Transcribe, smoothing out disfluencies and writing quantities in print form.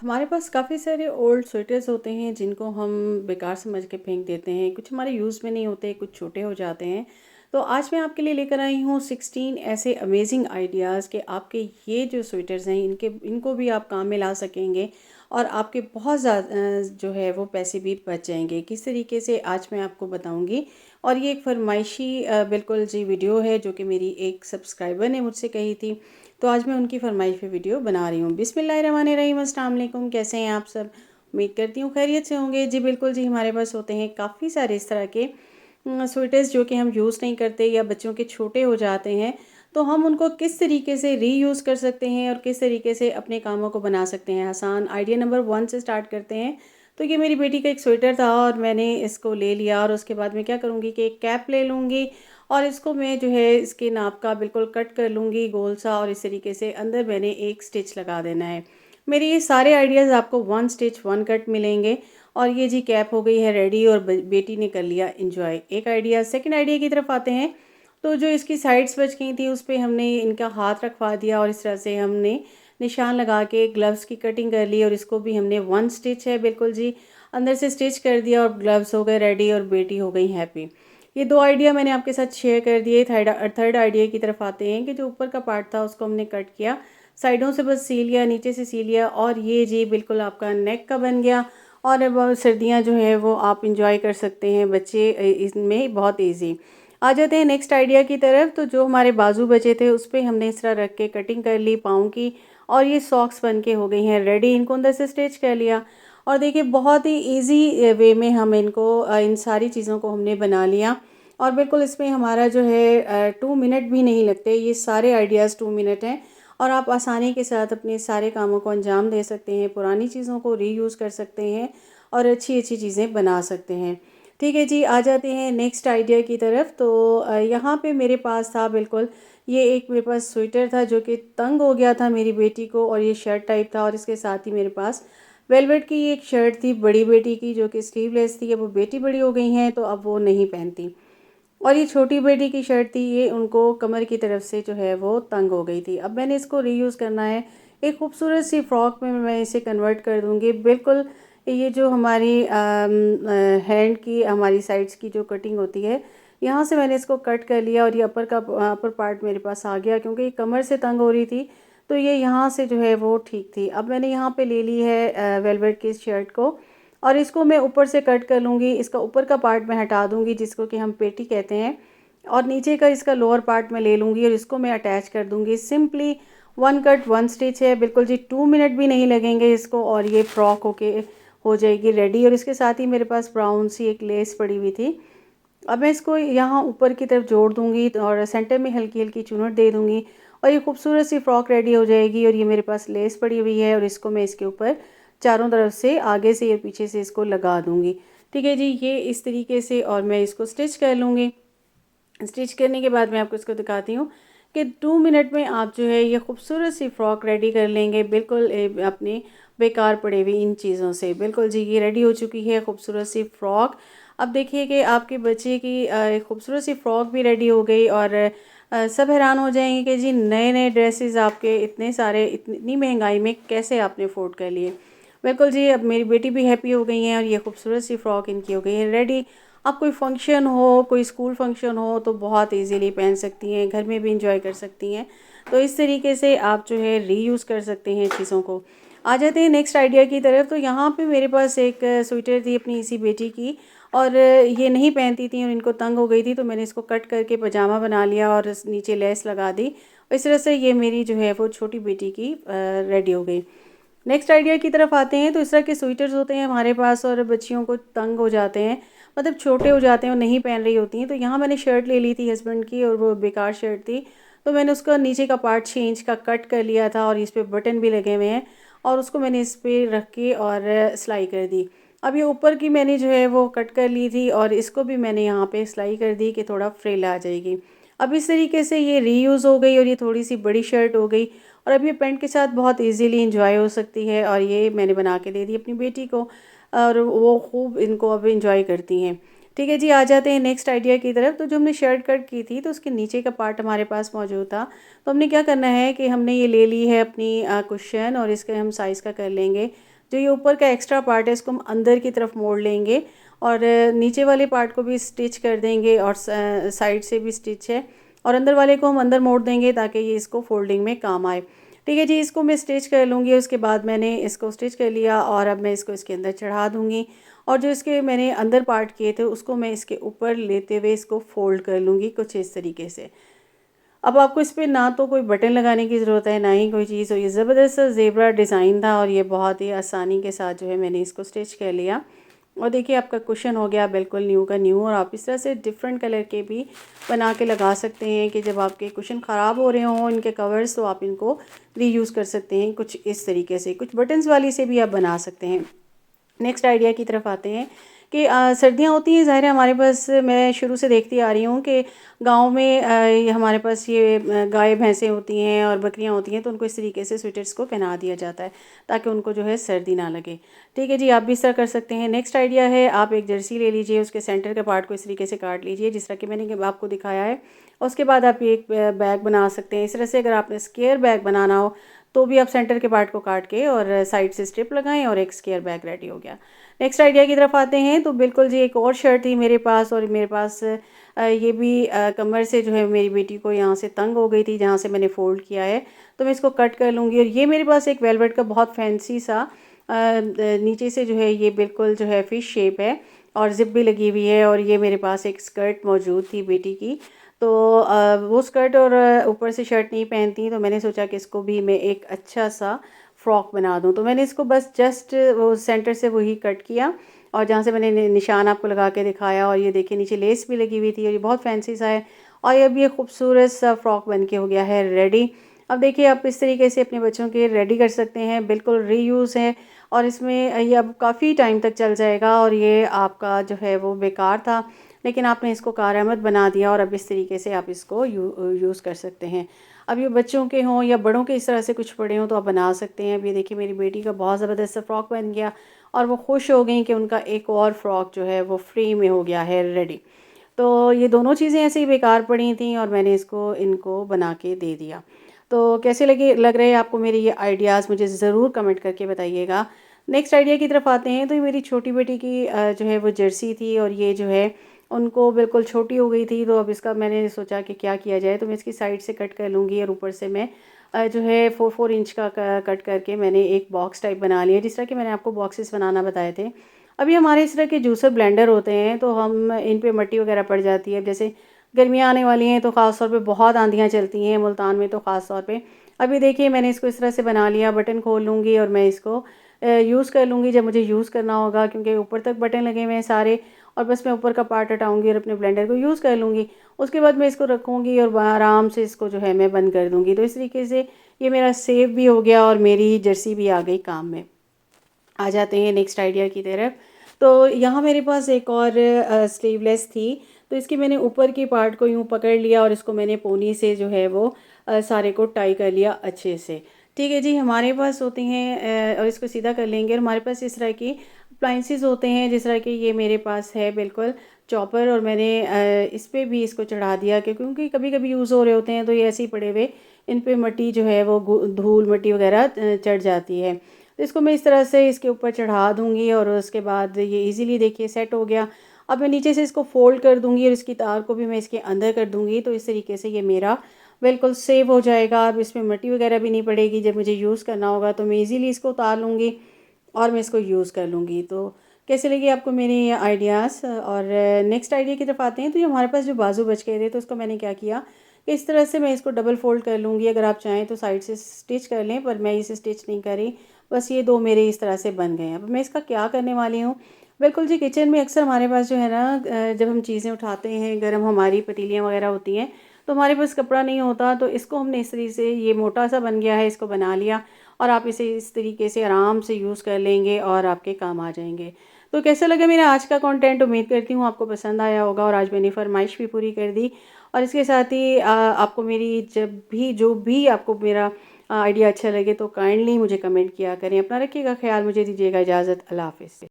हमारे पास काफ़ी सारे ओल्ड स्वेटर्स होते हैं जिनको हम बेकार समझ के फेंक देते हैं। कुछ हमारे यूज़ में नहीं होते, कुछ छोटे हो जाते हैं। तो आज मैं आपके लिए लेकर आई हूँ 16 ऐसे अमेजिंग आइडियाज़ कि आपके ये जो स्वेटर्स हैं इनको भी आप काम में ला सकेंगे और आपके बहुत ज़्यादा जो है वो पैसे भी बच जाएंगे। किस तरीके से आज मैं आपको बताऊँगी। और ये एक फरमाइशी बिल्कुल जी वीडियो है जो कि मेरी एक सब्सक्राइबर ने मुझसे कही थी। तो आज मैं उनकी फरमाइश पे वीडियो बना रही हूँ। बिस्मिल्लाहिर्रहमानिर्रहीम, अस्सलाम वालेकुम। कैसे हैं आप सब? उम्मीद करती हूँ खैरियत से होंगे। जी बिल्कुल जी, हमारे पास होते हैं काफ़ी सारे इस तरह के स्वेटर्स जो कि हम यूज़ नहीं करते या बच्चों के छोटे हो जाते हैं। तो हम उनको किस तरीके से रीयूज़ कर सकते हैं और किस तरीके से अपने कामों को बना सकते हैं आसान। आइडिया नंबर 1 से स्टार्ट करते हैं। तो ये मेरी बेटी का एक स्वेटर था और मैंने इसको ले लिया और उसके बाद मैं क्या करूँगी कि एक कैप ले लूँगी और इसको मैं जो है इसके नाप का बिल्कुल कट कर लूँगी गोल सा, और इस तरीके से अंदर मैंने एक स्टिच लगा देना है। मेरे ये सारे आइडियाज़ आपको वन स्टिच वन कट मिलेंगे। और ये जी कैप हो गई है रेडी और बेटी ने कर लिया इंजॉय। एक आइडिया, सेकंड आइडिया की तरफ आते हैं। तो जो इसकी साइड्स बच गई थी उस पे हमने इनका हाथ रखवा दिया और इस तरह से हमने निशान लगा के ग्लव्स की कटिंग कर ली और इसको भी हमने वन स्टिच है बिल्कुल जी अंदर से स्टिच कर दिया और ग्लव्स हो गए रेडी और बेटी हो गई हैप्पी। ये दो आइडिया मैंने आपके साथ शेयर कर दिए। थर्ड आइडिया की तरफ आते हैं कि जो ऊपर का पार्ट था उसको हमने कट किया, साइडों से बस सी लिया, नीचे से सी लिया और ये जी बिल्कुल आपका नेक का बन गया। और अब सर्दियाँ जो है वो आप इंजॉय कर सकते हैं, बच्चे इसमें बहुत ईजी। आ जाते हैं नेक्स्ट आइडिया की तरफ। तो जो हमारे बाजू बचे थे उस पर हमने इस तरह रख के कटिंग कर ली पाँव की और ये सॉक्स बन के हो गई हैं रेडी। इनको अंदर से स्टिच कर लिया और देखिए बहुत ही इजी वे में हम इनको इन सारी चीज़ों को हमने बना लिया। और बिल्कुल इसमें हमारा जो है 2 मिनट भी नहीं लगते। ये सारे आइडियाज़ 2 मिनट हैं और आप आसानी के साथ अपने सारे कामों को अंजाम दे सकते हैं, पुरानी चीज़ों को रीयूज़ कर सकते हैं और अच्छी अच्छी चीज़ें बना सकते हैं। ठीक है जी, आ जाते हैं नेक्स्ट आइडिया की तरफ। तो यहाँ पे मेरे पास था बिल्कुल ये एक मेरे पास स्वेटर था जो कि तंग हो गया था मेरी बेटी को, और ये शर्ट टाइप था और इसके साथ ही मेरे पास वेलवेट की एक शर्ट थी बड़ी बेटी की जो कि स्लीवलेस थी। अब वो बेटी बड़ी हो गई हैं तो अब वो नहीं पहनती। और ये छोटी बेटी की शर्ट थी, ये उनको कमर की तरफ से जो है वो तंग हो गई थी। अब मैंने इसको रीयूज़ करना है, एक खूबसूरत सी फ्रॉक में मैं इसे कन्वर्ट कर दूँगी। बिल्कुल ये जो हमारी हैंड की हमारी साइड्स की जो कटिंग होती है, यहाँ से मैंने इसको कट कर लिया और ये अपर पार्ट मेरे पास आ गया क्योंकि ये कमर से तंग हो रही थी। तो ये यहाँ से जो है वो ठीक थी। अब मैंने यहाँ पे ले ली है वेलवेट की शर्ट को और इसको मैं ऊपर से कट कर लूँगी। इसका ऊपर का पार्ट मैं हटा दूँगी जिसको कि हम पेटी कहते हैं, और नीचे का इसका लोअर पार्ट मैं ले लूँगी और इसको मैं अटैच कर दूँगी। Simply one cut one stitch है बिल्कुल जी, 2 मिनट भी नहीं लगेंगे इसको और ये फ्रॉक हो जाएगी रेडी। और इसके साथ ही मेरे पास ब्राउन सी एक लेस पड़ी हुई थी। अब मैं इसको यहाँ ऊपर की तरफ जोड़ दूँगी और सेंटर में हल्की हल्की चुनट दे दूँगी और ये खूबसूरत सी फ्रॉक रेडी हो जाएगी। और ये मेरे पास लेस पड़ी हुई है और इसको मैं इसके ऊपर चारों तरफ से आगे से या पीछे से इसको लगा दूँगी। ठीक है जी, ये इस तरीके से और मैं इसको स्टिच कर लूँगी। स्टिच करने के बाद मैं आपको इसको दिखाती हूँ कि 2 मिनट में आप जो है ये खूबसूरत सी फ्रॉक रेडी कर लेंगे बिल्कुल अपने बेकार पड़े हुए इन चीज़ों से। बिल्कुल जी, ये रेडी हो चुकी है खूबसूरत सी फ्रॉक। अब देखिए कि आपके बच्चे की एक खूबसूरत सी फ्रॉक भी रेडी हो गई और सब हैरान हो जाएंगे कि जी नए नए ड्रेसेस आपके इतने सारे इतनी महंगाई में कैसे आपने अफोर्ड कर लिए। बिल्कुल जी, अब मेरी बेटी भी हैप्पी हो गई हैं और ये खूबसूरत सी फ्रॉक इनकी हो गई है रेडी। अब कोई फंक्शन हो, कोई स्कूल फंक्शन हो तो बहुत इजीली पहन सकती हैं, घर में भी इंजॉय कर सकती हैं। तो इस तरीके से आप जो है रीयूज़ कर सकते हैं चीज़ों को। आ जाते हैं नेक्स्ट आइडिया की तरफ। तो यहाँ पे मेरे पास एक स्वेटर थी अपनी इसी बेटी की और ये नहीं पहनती थी और इनको तंग हो गई थी, तो मैंने इसको कट करके पजामा बना लिया और नीचे लेस लगा दी और इस तरह से ये मेरी जो है वो छोटी बेटी की रेडी हो गई। नेक्स्ट आइडिया की तरफ आते हैं। तो इस तरह के स्वेटर्स होते हैं हमारे पास और बच्चियों को तंग हो जाते हैं, मतलब छोटे हो जाते हैं और नहीं पहन रही होती हैं। तो यहाँ मैंने शर्ट ले ली थी हस्बैंड की और वो बेकार शर्ट थी, तो मैंने उसका नीचे का पार्ट 6 इंच का कट कर लिया था और इस पर बटन भी लगे हुए हैं और उसको मैंने इस पर रख के और सिलाई कर दी। अब ये ऊपर की मैंने जो है वो कट कर ली थी और इसको भी मैंने यहाँ पे सिलाई कर दी कि थोड़ा फ्रिल आ जाएगी। अब इस तरीके से ये रीयूज़ हो गई और ये थोड़ी सी बड़ी शर्ट हो गई और अब ये पेंट के साथ बहुत इजीली इंजॉय हो सकती है। और ये मैंने बना के दे दी अपनी बेटी को और वो खूब इनको अब इंजॉय करती हैं। ठीक है जी, आ जाते हैं नेक्स्ट आइडिया की तरफ। तो जो हमने शर्ट कट की थी तो उसके नीचे का पार्ट हमारे पास मौजूद था। तो हमने क्या करना है कि हमने ये ले ली है अपनी कुशन, और इसके हम साइज़ का कर लेंगे। जो ये ऊपर का एक्स्ट्रा पार्ट है इसको हम अंदर की तरफ मोड़ लेंगे, और नीचे वाले पार्ट को भी स्टिच कर देंगे, और साइड से भी स्टिच है, और अंदर वाले को हम अंदर मोड़ देंगे ताकि ये इसको फोल्डिंग में काम आए। ठीक है जी, इसको मैं स्टिच कर लूँगी। उसके बाद मैंने इसको स्टिच कर लिया, और अब मैं इसको इसके अंदर चढ़ा दूँगी, और जो इसके मैंने अंदर पार्ट किए थे उसको मैं इसके ऊपर लेते हुए इसको फ़ोल्ड कर लूँगी कुछ इस तरीके से। अब आपको इस पे ना तो कोई बटन लगाने की ज़रूरत है, ना ही कोई चीज़। और ये ज़बरदस्त सा ज़ेब्रा डिज़ाइन था, और ये बहुत ही आसानी के साथ जो है मैंने इसको स्टिच कर लिया। और देखिए आपका कुशन हो गया बिल्कुल न्यू का न्यू। और आप इस तरह से डिफरेंट कलर के भी बना के लगा सकते हैं कि जब आपके कुशन ख़राब हो रहे हों इनके कवर्स, तो आप इनको रीयूज़ कर सकते हैं कुछ इस तरीके से। कुछ बटन्स वाली से भी आप बना सकते हैं। नेक्स्ट आइडिया की तरफ आते हैं कि सर्दियाँ होती हैं, ज़ाहिर है हमारे पास, मैं शुरू से देखती आ रही हूँ कि गांव में ये हमारे पास ये गाय भैंसें होती हैं और बकरियाँ होती हैं, तो उनको इस तरीके से स्वेटर्स को पहना दिया जाता है ताकि उनको जो है सर्दी ना लगे। ठीक है जी, आप भी इस तरह कर सकते हैं। नेक्स्ट आइडिया है, आप एक जर्सी ले लीजिए, उसके सेंटर के पार्ट को इस तरीके से काट लीजिए जिस तरह कि मैंने आपको दिखाया है। उसके बाद आप ये एक बैग बना सकते हैं इस तरह से। अगर आपने स्क्वायर बैग बनाना हो तो भी आप सेंटर के पार्ट को काट के और साइड से स्ट्रिप लगाएं, और एक स्क्वायर बैग रेडी हो गया। नेक्स्ट आइडिया की तरफ आते हैं। तो बिल्कुल जी, एक और शर्ट थी मेरे पास, और मेरे पास ये भी कमर से जो है मेरी बेटी को यहाँ से तंग हो गई थी जहाँ से मैंने फ़ोल्ड किया है। तो मैं इसको कट कर लूँगी। और ये मेरे पास एक वेलवेट का बहुत फैंसी सा नीचे से जो है ये बिल्कुल जो है फ़िश शेप है, और ज़िप भी लगी हुई है। और ये मेरे पास एक स्कर्ट मौजूद थी बेटी की, तो वो स्कर्ट और ऊपर से शर्ट नहीं पहनती, तो मैंने सोचा कि इसको भी मैं एक अच्छा सा फ्रॉक बना दूँ। तो मैंने इसको बस जस्ट वो सेंटर से वही कट किया, और जहाँ से मैंने निशान आपको लगा के दिखाया, और ये देखिए नीचे लेस भी लगी हुई थी, और ये बहुत फैंसी सा है। और ये अब ये खूबसूरत सा फ्रॉक बन के हो गया है रेडी। अब देखिए आप इस तरीके से अपने बच्चों के रेडी कर सकते हैं, बिल्कुल रीयूज़ है, और इसमें ये अब काफ़ी टाइम तक चल जाएगा। और ये आपका जो है वो बेकार था, लेकिन आपने इसको कारआमद बना दिया, और अब इस तरीके से आप इसको यूज़ कर सकते हैं। अब ये बच्चों के हों या बड़ों के इस तरह से कुछ पड़े हों तो आप बना सकते हैं। अब ये देखिए मेरी बेटी का बहुत ज़बरदस्त सा फ्रॉक बन गया, और वो खुश हो गई कि उनका एक और फ्रॉक जो है वो फ्री में हो गया है रेडी। तो ये दोनों चीज़ें ऐसे ही बेकार पड़ी थी, और मैंने इसको इनको बना के दे दिया। तो कैसे लग रहे हैं आपको मेरे ये आइडियाज़, मुझे ज़रूर कमेंट करके बताइएगा। नेक्स्ट आइडिया की तरफ आते हैं। तो ये मेरी छोटी बेटी की जो है वो जर्सी थी, और ये जो है उनको बिल्कुल छोटी हो गई थी। तो अब इसका मैंने सोचा कि क्या किया जाए, तो मैं इसकी साइड से कट कर लूँगी, और ऊपर से मैं जो है 4 इंच का कट करके मैंने एक बॉक्स टाइप बना लिया, जिस तरह कि मैंने आपको बॉक्सेस बनाना बताए थे। अभी हमारे इस तरह के जूसर ब्लेंडर होते हैं, तो हम इन पे मट्टी वगैरह पड़ जाती है। जैसे गर्मियाँ आने वाली हैं तो ख़ास तौर पे बहुत आंधियाँ चलती हैं मुल्तान में, तो ख़ास तौर पे अभी देखिए मैंने इसको इस तरह से बना लिया। बटन खोल लूँगी और मैं इसको यूज़ कर लूँगी जब मुझे यूज़ करना होगा, क्योंकि ऊपर तक बटन लगे हुए हैं सारे, और बस मैं ऊपर का पार्ट हटाऊँगी और अपने ब्लेंडर को यूज़ कर लूँगी। उसके बाद मैं इसको रखूँगी और आराम से इसको जो है मैं बंद कर दूँगी। तो इस तरीके से ये मेरा सेव भी हो गया, और मेरी जर्सी भी आ गई काम में। आ जाते हैं नेक्स्ट आइडिया की तरफ। तो यहाँ मेरे पास एक और स्लीवलेस थी, तो इसके मैंने ऊपर की पार्ट को यूँ पकड़ लिया, और इसको मैंने पोनी से जो है वो सारे को टाई कर लिया अच्छे से। ठीक है जी, हमारे पास होती हैं और इसको सीधा कर लेंगे। और हमारे पास इस तरह की अप्लाइंसेस होते हैं, जिस तरह के ये मेरे पास है बिल्कुल चॉपर, और मैंने इस पे भी इसको चढ़ा दिया क्योंकि कभी कभी यूज़ हो रहे होते हैं तो ये ऐसे ही पड़े हुए इन पे मट्टी जो है वो धूल मिट्टी वगैरह चढ़ जाती है। तो इसको मैं इस तरह से इसके ऊपर चढ़ा दूँगी, और उसके बाद ये इजीली देखिए सेट हो गया। अब मैं नीचे से इसको फ़ोल्ड कर दूँगी, और इसकी तार को भी मैं इसके अंदर कर दूँगी, तो इस तरीके से ये मेरा बिल्कुल सेव हो जाएगा। अब इसमें मिट्टी वगैरह भी नहीं पड़ेगी, जब मुझे यूज़ करना होगा तो मैं ईज़िली इसको उतार लूँगी और मैं इसको यूज़ कर लूँगी। तो कैसे लगी आपको मेरे ये आइडियाज़? और नेक्स्ट आइडिया की तरफ आते हैं। तो ये हमारे पास जो बाजू बच गए थे, तो उसको मैंने क्या किया कि इस तरह से मैं इसको डबल फ़ोल्ड कर लूँगी। अगर आप चाहें तो साइड से स्टिच कर लें, पर मैं इसे स्टिच नहीं करी। बस ये 2 मेरे इस तरह से बन गए हैं। अब मैं इसका क्या करने वाली हूँ, बिल्कुल जी, किचन में अक्सर हमारे पास जो है ना जब हम चीज़ें उठाते हैं, गर्म हमारी पतीलियाँ वगैरह होती हैं, तो हमारे पास कपड़ा नहीं होता, तो इसको हमने इस तरीके से, ये मोटा सा बन गया है, इसको बना लिया, और आप इसे इस तरीके से आराम से यूज़ कर लेंगे और आपके काम आ जाएंगे। तो कैसा लगा मेरा आज का कंटेंट? उम्मीद करती हूँ आपको पसंद आया होगा, और आज मैंने फरमाइश भी पूरी कर दी। और इसके साथ ही आपको मेरी जब भी जो भी आपको मेरा आइडिया अच्छा लगे तो काइंडली मुझे कमेंट किया करें। अपना रखिएगा ख्याल, मुझे दीजिएगा इजाज़त। अल्लाह हाफ़िज़।